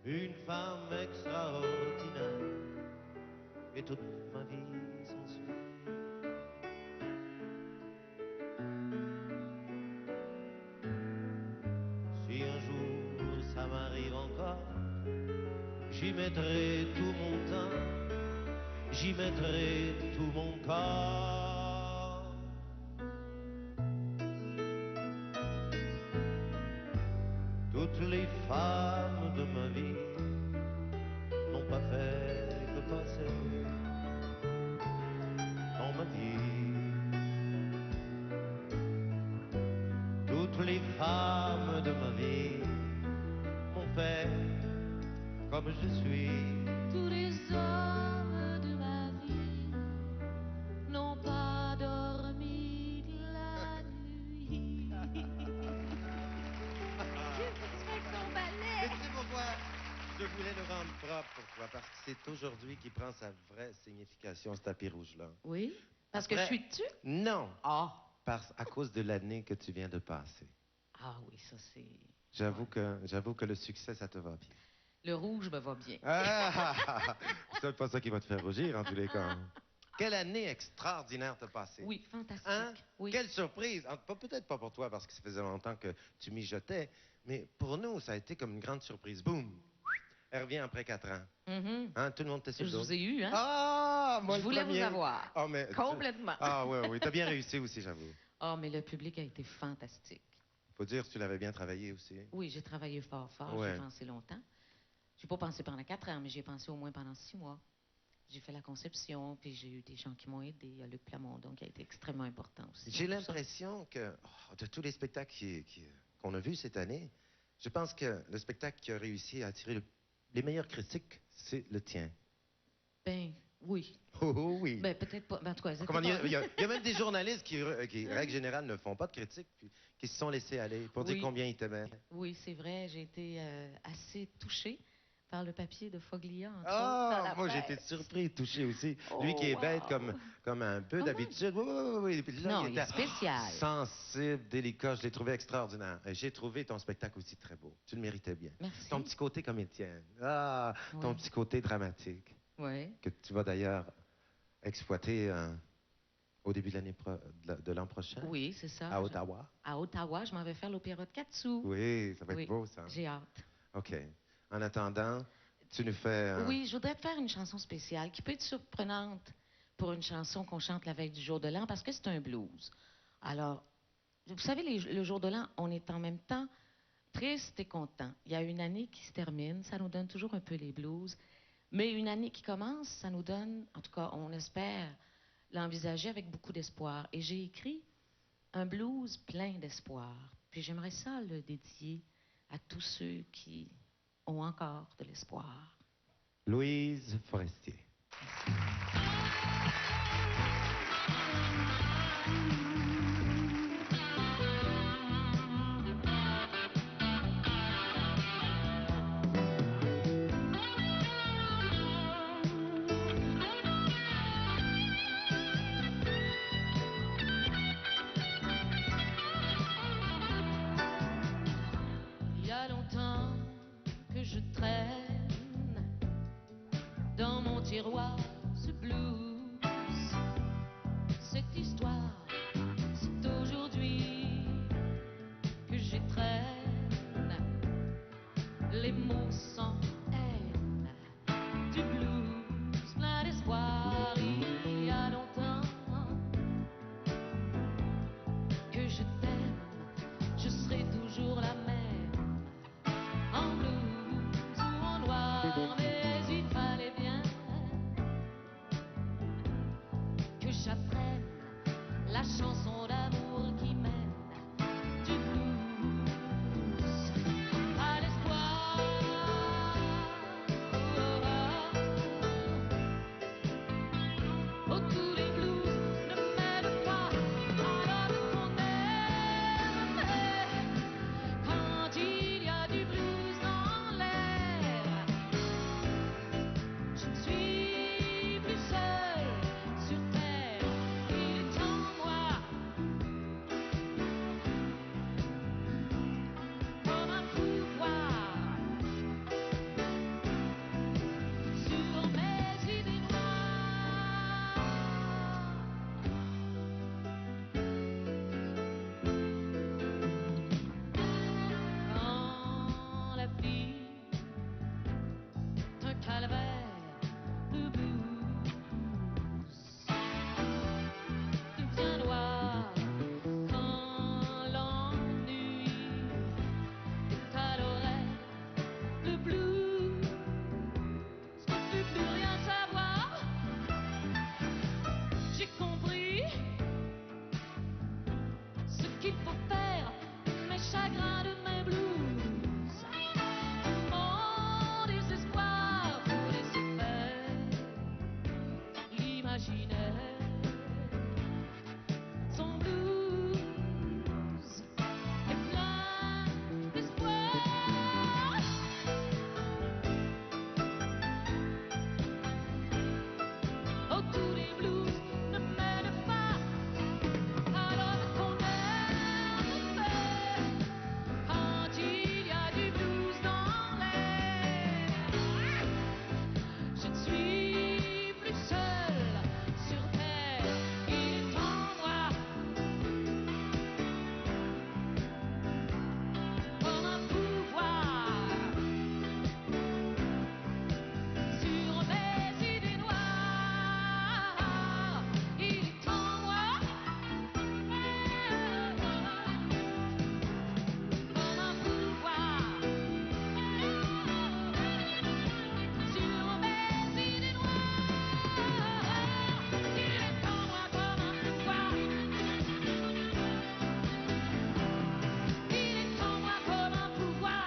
Une femme extraordinaire et toute ma vie s'ensuit. Si un jour ça m'arrive encore, j'y mettrai tout mon temps, j'y mettrai tout mon corps. Toutes les femmes de ma vie n'ont pas fait que passer dans ma vie. Toutes les femmes de ma vie m'ont fait comme je suis. Tous les hommes de ma vie n'ont pas dormi de la nuit. Qu'est-ce que tu fais avec ton Mais balai? tu sais pourquoi je voulais le rendre propre pour toi? Parce que c'est aujourd'hui qu'il prend sa vraie signification, ce tapis rouge-là. Oui? Parce que je Après- suis dessus? Non, Ah! à cause de l'année que tu viens de passer. Ah oui, ça c'est... J'avoue que le succès, ça te va bien. Le rouge me va bien. Ah! C'est peut-être pas ça qui va te faire rougir, en tous les cas. Quelle année extraordinaire t'as passée. Oui, fantastique. Hein? Oui. Quelle surprise! Peut-être pas pour toi, parce que ça faisait longtemps que tu mijotais, mais pour nous, ça a été comme une grande surprise. Boum! Elle revient après 4 ans. Mhm. Hein? Tout le monde était sur Je le dos. vous ai eu, hein? Ah! Moi, Je le voulais premier. vous avoir. Ah, mais... Complètement. Ah, oui, oui. T'as bien réussi aussi, j'avoue. Ah, mais le public a été fantastique. Faut dire que tu l'avais bien travaillé aussi. Oui, j'ai travaillé fort, Ouais. j'ai pensé longtemps. J'ai pas pensé pendant 4 ans, mais j'ai pensé au moins pendant 6 mois. J'ai fait la conception, puis j'ai eu des gens qui m'ont aidé. Il y a Luc Plamondon qui a été extrêmement important aussi. J'ai dans tout ça. l'impression que, de tous les spectacles qu'on a vus cette année, je pense que le spectacle qui a réussi à attirer les meilleures critiques, c'est le tien. Ben, oui. Oh, oh, oui. Ben, peut-être pas. Ben, en tout cas, c'était Comment, pas- il y a même des journalistes qui, règle générale, ne font pas de critiques, puis qui se sont laissés aller pour dire Oui. combien ils t'aimaient. Oui, c'est vrai. J'ai été assez touchée par le papier de Foglia, entre autres, dans Ah, la moi j'ai presse. été surpris, touché aussi. Oh, Lui qui est bête wow. comme un peu Ah ouais? d'habitude. Oui, oui, oui. Puis là, Non, il est était spécial. sensible, délicat. Je l'ai trouvé extraordinaire. Et j'ai trouvé ton spectacle aussi très beau. Tu le méritais bien. Merci. Ton petit côté comme Étienne. Ah, ton Oui. petit côté dramatique. Oui. Que tu vas d'ailleurs exploiter au début de de l'an prochain. Oui, c'est ça. À Ottawa. À Ottawa, je m'en vais faire l'opéra de Katsu. Oui, ça va être Oui, beau, ça. j'ai hâte. OK. En attendant, Tu nous fais... Oui, je voudrais te faire une chanson spéciale qui peut être surprenante pour une chanson qu'on chante la veille du jour de l'an parce que c'est un blues. Alors, vous savez, le jour de l'an, on est en même temps triste et content. Il y a une année qui se termine, ça nous donne toujours un peu les blues. Mais une année qui commence, ça nous donne, en tout cas, on espère l'envisager avec beaucoup d'espoir. Et j'ai écrit un blues plein d'espoir. Puis j'aimerais ça le dédier à tous ceux qui ont encore de l'espoir. Louise Forestier. Il y a longtemps que je traîne dans mon tiroir ce blues. Cette histoire, c'est aujourd'hui que j'étreigne les mots sans haine du blues, plein d'espoir. Il y a longtemps que je t'aime, je serai toujours la même, en blues ou en noir, mais il fallait bien que j'apprenne la chanson d'amour qui mène du blues à l'espoir. Oh, tous les blues ne m'aident pas à l'homme qu'on aime. Quand il y a du blues dans l'air, je ne suis plus seule sur terre. Il est en moi comme un pouvoir sur mes idées noires. Quand la vie est un calvaire de blues devient noir, quand l'ennui est à l'oreille, le blues ne peut plus rien savoir. J'ai compris ce qu'il faut faire, mes chagrins de mes blues, mon désespoir, faut laisser faire l'imaginaire. Son blues est plein d'espoir. Oh, tous les blues ne m'aident pas à l'homme qu'on aime. Quand il y a du blues dans l'air, je ne suis plus seule sur terre. Il est en moi comme un pouvoir sur mes idées noires. Il est en moi comme un pouvoir sur mes idées noires. Il est en moi comme un pouvoir. Il est en moi comme un pouvoir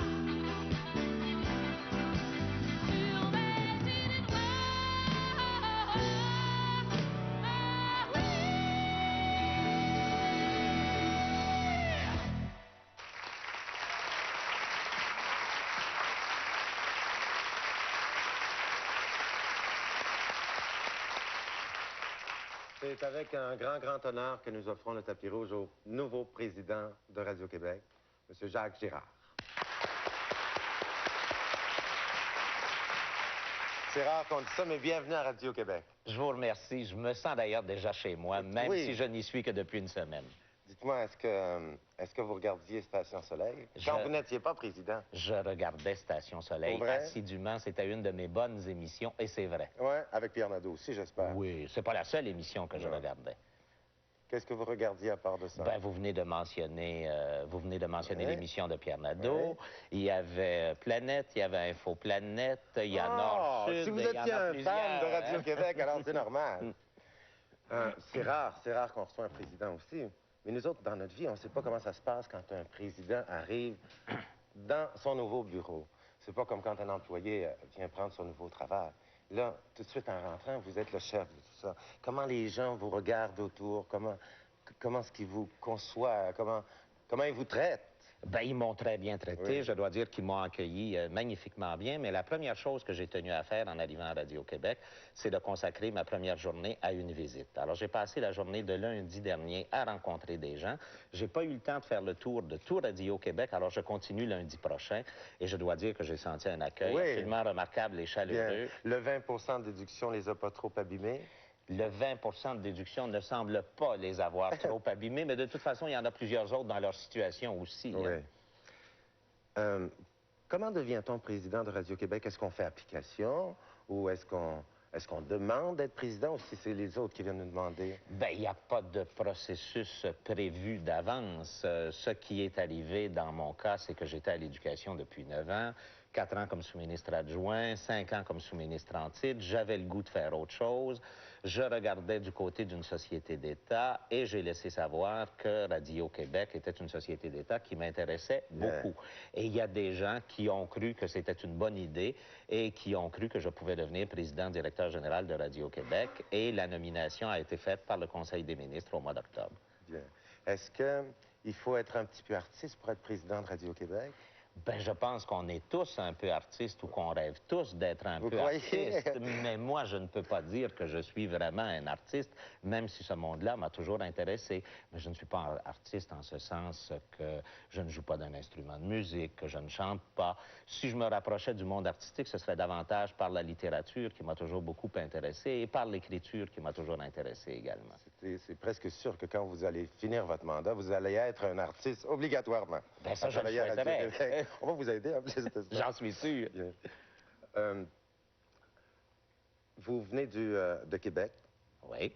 sur mes idées noires. Ah oui. C'est avec un grand honneur que nous offrons le tapis rouge au nouveau président de Radio-Québec, M. Jacques Girard. C'est rare qu'on dise ça, mais bienvenue à Radio-Québec. Je vous remercie. Je me sens d'ailleurs déjà chez moi, même Oui. si je n'y suis que depuis une semaine. Dites-moi, est-ce que vous regardiez Station Soleil quand vous n'étiez pas président? Je regardais Station Soleil Pour vrai? assidûment. C'était une de mes bonnes émissions, et c'est vrai. Oui, avec Pierre Nadeau aussi, j'espère. Oui, c'est pas la seule émission que je regardais. Qu'est-ce que vous regardiez à part de ça? Ben, vous venez de mentionner Oui. l'émission de Pierre Nadeau. Oui. Il y avait Planète, il y avait Info Planète, il y a Oh, Nord-Sud. si vous il y en étiez a un plusieurs, fan de hein? Radio-Québec, alors c'est normal. C'est rare qu'on reçoit un président aussi. Mais nous autres, dans notre vie, on ne sait pas comment ça se passe quand un président arrive dans son nouveau bureau. C'est pas comme quand un employé vient prendre son nouveau travail. Là, tout de suite en rentrant, vous êtes le chef de tout ça. Comment les gens vous regardent autour? Comment est-ce qu'ils vous conçoivent? Comment ils vous traitent? Ben, ils m'ont très bien traité. Oui. Je dois dire qu'ils m'ont accueilli magnifiquement bien. Mais la première chose que j'ai tenu à faire en arrivant à Radio-Québec, c'est de consacrer ma première journée à une visite. Alors, j'ai passé la journée de lundi dernier à rencontrer des gens. J'ai pas eu le temps de faire le tour de tout Radio-Québec, alors je continue lundi prochain. Et je dois dire que j'ai senti un accueil Oui. absolument remarquable et chaleureux. Bien. Le 20 de déduction les a pas trop abîmés? Le 20 de déduction ne semble pas les avoir trop abîmés, mais de toute façon, il y en a plusieurs autres dans leur situation aussi. Oui. Hein. Comment devient-on président de Radio-Québec? Est-ce qu'on fait application ou est-ce qu'on demande d'être président ou si c'est les autres qui viennent nous demander? Ben, il n'y a pas de processus prévu d'avance. Ce qui est arrivé dans mon cas, c'est que j'étais à l'éducation depuis 9 ans, 4 ans comme sous-ministre adjoint, 5 ans comme sous-ministre en titre. J'avais le goût de faire autre chose. Je regardais du côté d'une société d'État et j'ai laissé savoir que Radio-Québec était une société d'État qui m'intéressait beaucoup. Et il y a des gens qui ont cru que c'était une bonne idée et qui ont cru que je pouvais devenir président-directeur général de Radio-Québec. Et la nomination a été faite par le Conseil des ministres au mois d'octobre. Bien. Est-ce qu'il faut être un petit peu artiste pour être président de Radio-Québec? Ben, je pense qu'on est tous un peu artistes ou qu'on rêve tous d'être un Vous peu croyez? artistes. Mais moi, je ne peux pas dire que je suis vraiment un artiste, même si ce monde-là m'a toujours intéressé. Mais je ne suis pas un artiste en ce sens que je ne joue pas d'un instrument de musique, que je ne chante pas. Si je me rapprochais du monde artistique, ce serait davantage par la littérature qui m'a toujours beaucoup intéressé et par l'écriture qui m'a toujours intéressé également. C'est presque sûr que quand vous allez finir votre mandat, vous allez être un artiste obligatoirement. Ben ça, je le travailler à souhaiterais. Radio-Québec. On va vous aider en plus. J'en suis sûr. Bien. Vous venez de Québec. Oui.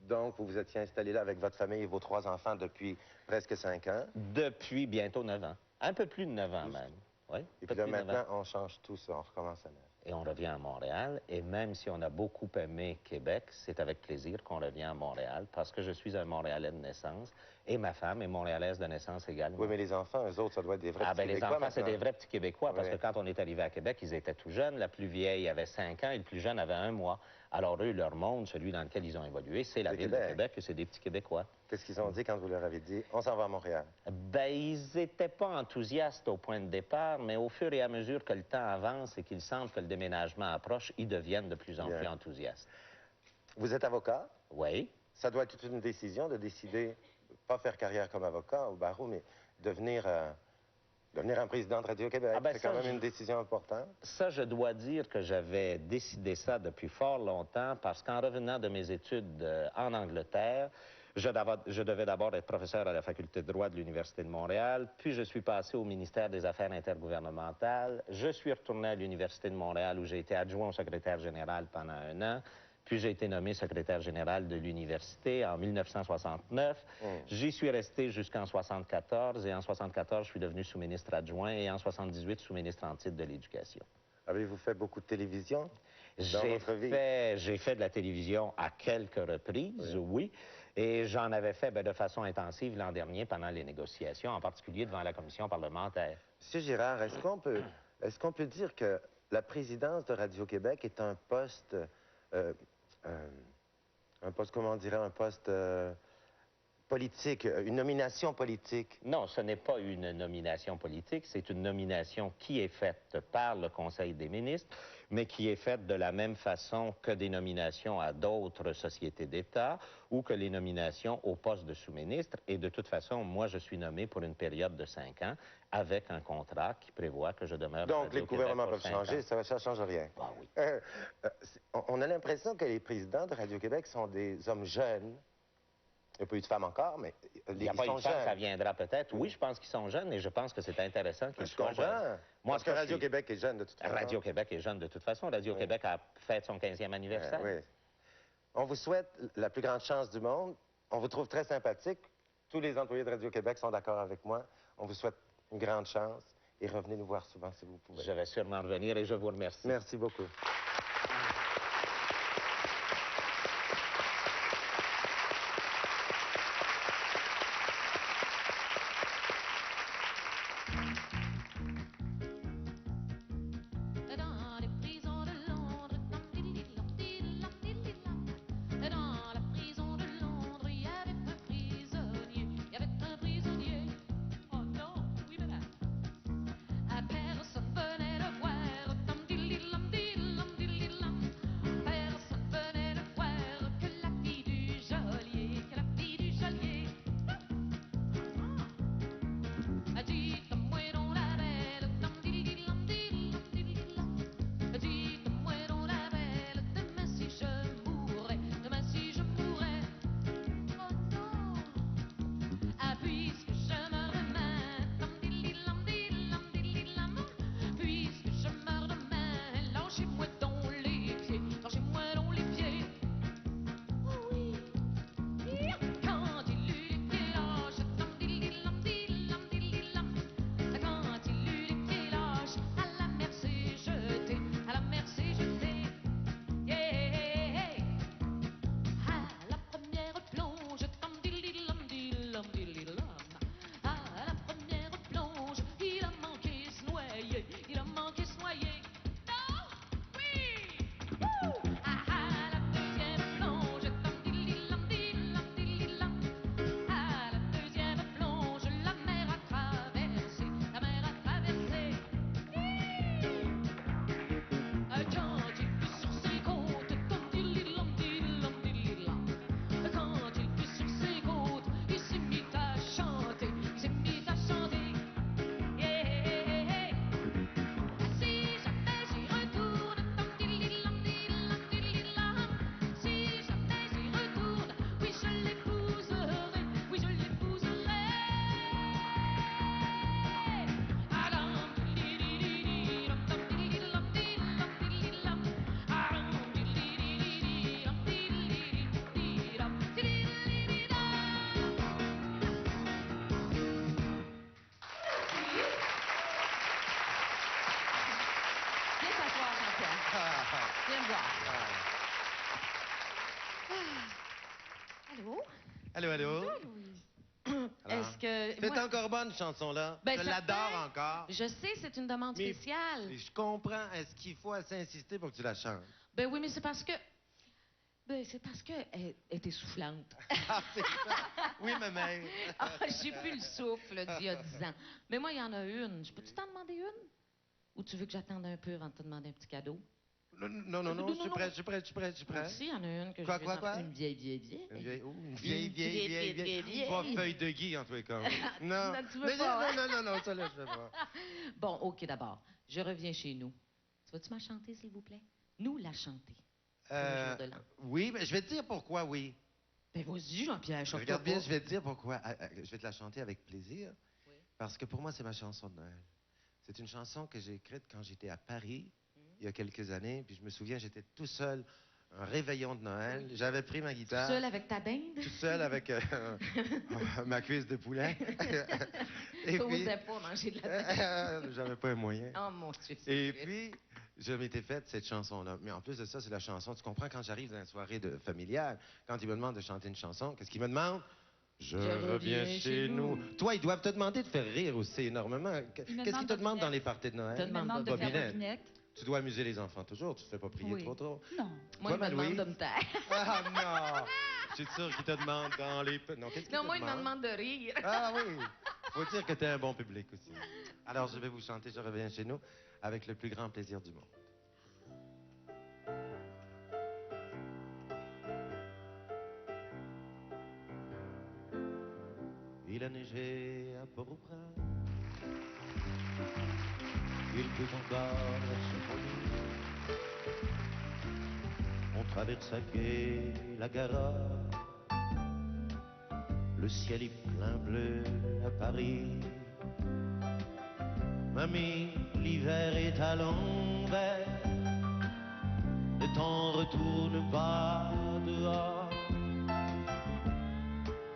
Donc, vous vous étiez installé là avec votre famille et vos 3 enfants depuis presque 5 ans. Depuis bientôt 9 ans. Un peu plus de 9 ans même. Oui. Et puis là, maintenant, on change tout ça, on recommence à neuf. Et on revient à Montréal. Et même si on a beaucoup aimé Québec, c'est avec plaisir qu'on revient à Montréal parce que je suis un Montréalais de naissance et ma femme est montréalaise de naissance également. Oui, mais les enfants, eux autres, ça doit être des vrais petits les Québécois enfants, c'est maintenant. des vrais petits Québécois parce Oui. que quand on est arrivé à Québec, ils étaient tout jeunes. La plus vieille avait 5 ans et le plus jeune avait 1 mois. Alors eux, leur monde, celui dans lequel ils ont évolué, c'est la ville de Québec et c'est des petits Québécois. Qu'est-ce qu'ils ont dit quand vous leur avez dit « on s'en va à Montréal » ? Ben, ils n'étaient pas enthousiastes au point de départ, mais au fur et à mesure que le temps avance et qu'ils sentent que le déménagement approche, ils deviennent de plus en Bien. plus enthousiastes. Vous êtes avocat? Oui. Ça doit être toute une décision de décider, pas faire carrière comme avocat au barreau, mais devenir un président de Radio-Québec. Ah ben c'est quand ça, même une décision importante. Ça, je dois dire que j'avais décidé ça depuis fort longtemps parce qu'en revenant de mes études en Angleterre, je devais d'abord être professeur à la faculté de droit de l'Université de Montréal, puis je suis passé au ministère des Affaires intergouvernementales. Je suis retourné à l'Université de Montréal où j'ai été adjoint au secrétaire général pendant 1 an. Puis j'ai été nommé secrétaire général de l'université en 1969. J'y suis resté jusqu'en 1974 et en 1974, je suis devenu sous-ministre adjoint et en 1978, sous-ministre en titre de l'Éducation. Avez-vous fait beaucoup de télévision dans votre vie? J'ai fait de la télévision à quelques reprises, oui. Et j'en avais fait de façon intensive l'an dernier pendant les négociations, en particulier devant la commission parlementaire. Monsieur Girard, est-ce qu'on peut dire que la présidence de Radio-Québec est un poste, comment on dirait, un poste politique, une nomination politique? Non, ce n'est pas une nomination politique, c'est une nomination qui est faite par le Conseil des ministres, mais qui est faite de la même façon que des nominations à d'autres sociétés d'État ou que les nominations au poste de sous-ministre. Et de toute façon, moi, je suis nommé pour une période de 5 ans avec un contrat qui prévoit que je demeure à Donc, les Radio-Québec gouvernements pour peuvent 5 changer, ans. ça ne change rien. Ah oui. On a l'impression que les présidents de Radio-Québec sont des hommes jeunes. Il n'y a pas eu de femmes encore, mais Il n'y a pas eu de chance, ça viendra peut-être. Oui, je pense qu'ils sont jeunes et je pense que c'est intéressant qu'ils soient jeunes. Parce que Radio-Québec est jeune de toute façon. Radio-Québec est jeune de toute façon. Radio-Québec a fêté son 15e anniversaire. Oui. On vous souhaite la plus grande chance du monde. On vous trouve très sympathique. Tous les employés de Radio-Québec sont d'accord avec moi. On vous souhaite une grande chance et revenez nous voir souvent si vous pouvez. Je vais sûrement revenir et je vous remercie. Merci beaucoup. Dans les prisons de Londres, dans la prison de Londres, il y avait un prisonnier, oh non, oui madame, personne venait le voir, personne venait le voir, que la fille du geôlier, a dit comme dans la belle, dites-moi dans la belle, demain si je mourrais, oh non, puisque je meurs demain, puisque je meurs demain, lâchez-moi dans les pieds, oh oui, quand il eut les pieds lâches, quand il eut les pieds lâches, à la mer s'est jeté, yeah. À la première plonge, à la première plonge, il a manqué se noyer, non, oui, à la deuxième plonge, à la deuxième plonge, la mer a traversé, quand il fut sur ses côtes, quand il fut sur ses côtes, il s'est mis à chanter, yeah. Si jamais j'y retourne, si jamais j'y retourne, oui je l'épouserai, Viens t'asseoir, Jean-Pierre. Viens me voir. Allô? Allô, allô? Bonjour, Louise. Alors, Est-ce que... C'est moi- encore bonne, chanson-là. Ben, je certain. l'adore encore. Je sais, c'est une demande Mais- spéciale. Je comprends. Est-ce qu'il faut assez insister pour que tu la chantes? Ben oui, mais c'est parce que... Ben, c'est parce que elle est essoufflante. Ah, c'est ça. Oui, ma mère. Ah, j'ai plus le souffle d'il y a 10 ans. Mais moi, il y en a une. Je peux-tu t'en demander une? Ou tu veux que j'attende un peu avant de te demander un petit cadeau? Non, je suis prêt, je suis prêt. Aussi, il y en a une que Quoi, je quoi, veux quoi? Une vieille. Une vieille. Pas feuille de gui, en tous les cas. Non. Non, tu veux Mais pas, hein? non, ça là, je veux pas. Bon, OK, d'abord. Je reviens chez nous. Tu vas-tu m'en chanter, s'il vous plaît? Nous la chanter. Pour le jour de l'an. Oui, mais je vais te dire pourquoi, oui. Ben vas-y, Jean-Pierre, choque-toi Regarde bien, pas. je vais te dire pourquoi. Je vais te la chanter avec plaisir. Oui. Parce que pour moi, c'est ma chanson de Noël. C'est une chanson que j'ai écrite quand j'étais à Paris, il y a quelques années. Puis je me souviens, j'étais tout seul, un réveillon de Noël. J'avais pris ma guitare. Seul avec ta dinde? Tout seul avec ma cuisse de poulet. Tu n'osais pas manger de la dinde. J'avais pas un moyen. Oh mon Dieu. c'est Et triste. puis, je m'étais faite cette chanson-là. Mais en plus de ça, c'est la chanson. Tu comprends, quand j'arrive dans une soirée familiale, quand ils me demandent de chanter une chanson, qu'est-ce qu'ils me demandent? Je reviens chez nous. Toi, ils doivent te demander de faire rire aussi énormément. Qu'est-ce qu'ils te demandent dans les parties de Noël? Te demande de faire Bobinette. Bobinette. Tu dois amuser les enfants toujours. Tu ne te fais pas prier Oui. trop. Non. Moi, il me Marie-Louise? demande de me taire. Ah non! Je suis sûr qu'ils te demandent dans les... Non, qu'est-ce qu'ils Non, te moi, il me demandent? demande de rire. Ah oui! Faut dire que tu es un bon public aussi. Alors, je vais vous chanter Je reviens chez nous avec le plus grand plaisir du monde. Il a neigé à Port-au-Prince. Il pleut encore sur Paris. On traverse à quai la Garonne. Le ciel est plein bleu à Paris. Mamie, l'hiver est à l'envers. Ne t'en retourne pas dehors.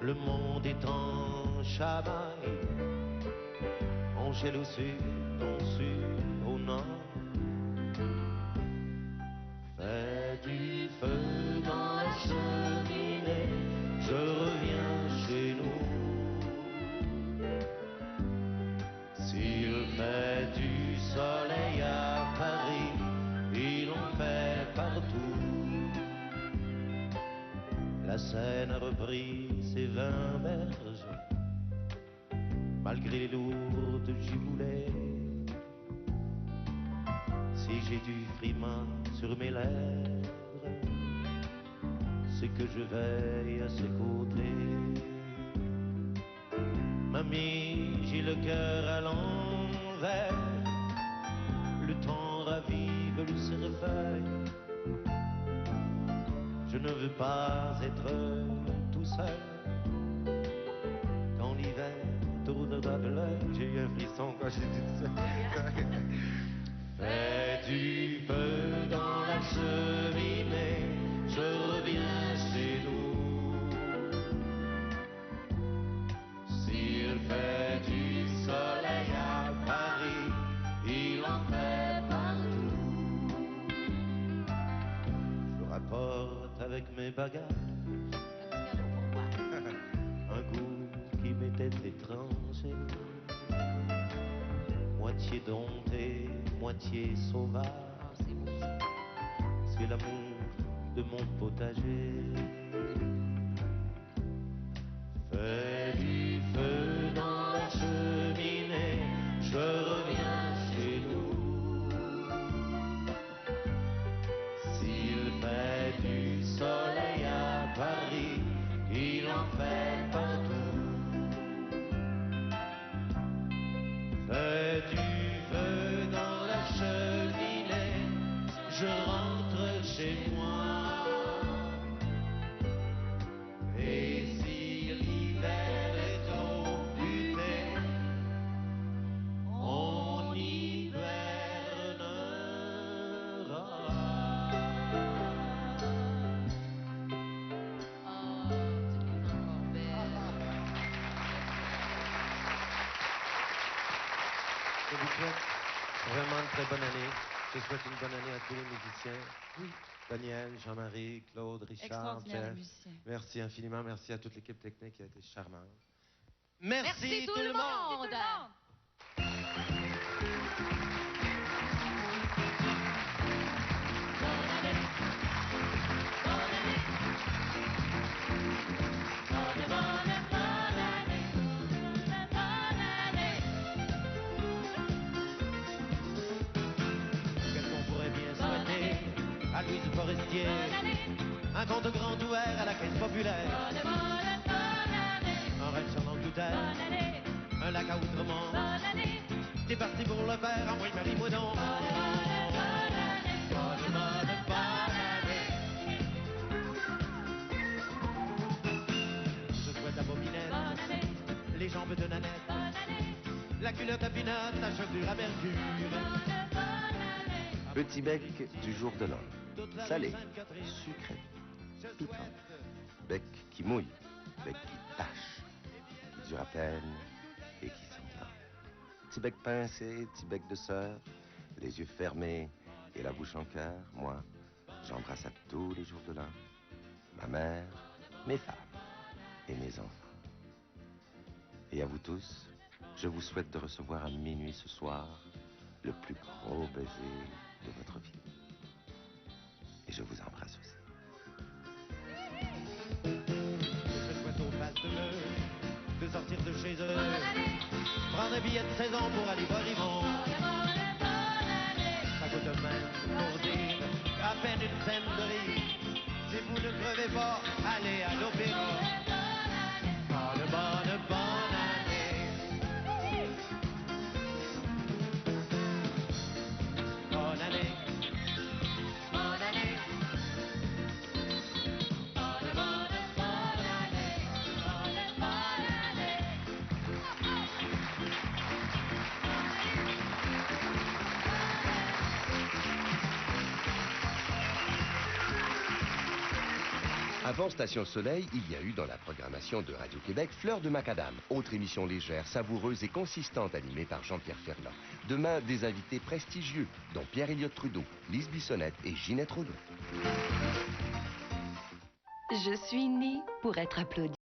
Le monde est en chamaille. On gèle au sud, on sud au nord. Fais du feu dans la cheminée, je reviens chez nous. S'il fait du soleil à Paris, il en fait partout. La Seine a repris ses 20 berges, malgré les lourdes giboulées. Si j'ai du frima sur mes lèvres, c'est que je veille à ses côtés. Mamie, j'ai le cœur à l'envers, le temps ravive le cerfeuil. Je ne veux pas être tout seul quand l'hiver tournera de l'œil. J'ai eu un frisson quand j'ai dit ça. Fais du feu dans la cheminée, je reviens chez nous. S'il fait du soleil à Paris, il en fait partout. Je rapporte avec mes bagages un goût qui m'était étranger, moitié dompté, moitié sauvage. C'est l'amour de mon potager. Fais du feu dans la cheminée, je reviens chez nous. S'il fait du soleil à Paris, il en fait partout. Fais du feu dans la cheminée, je rentre chez moi. Et si l'hiver est trop buté, on hibernera. Je vous souhaite vraiment une très bonne année. Je souhaite une bonne année à tous les musiciens. Oui. Daniel, Jean-Marie, Claude, Richard, Extraordinaire, les Jeff. musiciens. Merci infiniment. Merci à toute l'équipe technique qui a été charmante. Merci tout le monde. Qu'est-ce qu'on pourrait bien souhaiter à Louise Forestier? Un compte grand ouvert à la caisse populaire. Un rêve sur l'Angleterre. Un lac à Outremont. T'es parti pour le faire, à moi et Marie Moudon. Je souhaite à Bobinette les jambes de Nanette, la culotte à Pinot, la chevelure à Mercure. Petit bec du jour de l'an. Salé, sucré, piquant. Bec qui mouille, bec qui tâche, qui dure à peine et qui s'entend. Petit bec pincé, petit bec de sœur, les yeux fermés et la bouche en cœur. Moi, j'embrasse à tous les jours de l'an ma mère, mes femmes et mes enfants. Et à vous tous, je vous souhaite de recevoir à minuit ce soir le plus gros baiser de votre vie. Et je vous embrasse aussi. Je souhaite aux passes de l'heure de sortir de chez eux, prendre un billet de saison pour aller voir Yvon. Ça coûte même pour dire à peine une scène de rire. Si vous ne crevez pas, allez à l'opéra. Bonne année. Bonne année. Bonne année. Bonne année. Avant Station Soleil, il y a eu dans la programmation de Radio-Québec Fleurs de Macadam, autre émission légère, savoureuse et consistante animée par Jean-Pierre Ferland. Demain, des invités prestigieux, dont Pierre-Éliott Trudeau, Lise Bissonnette et Ginette Renaud. Je suis née pour être applaudie.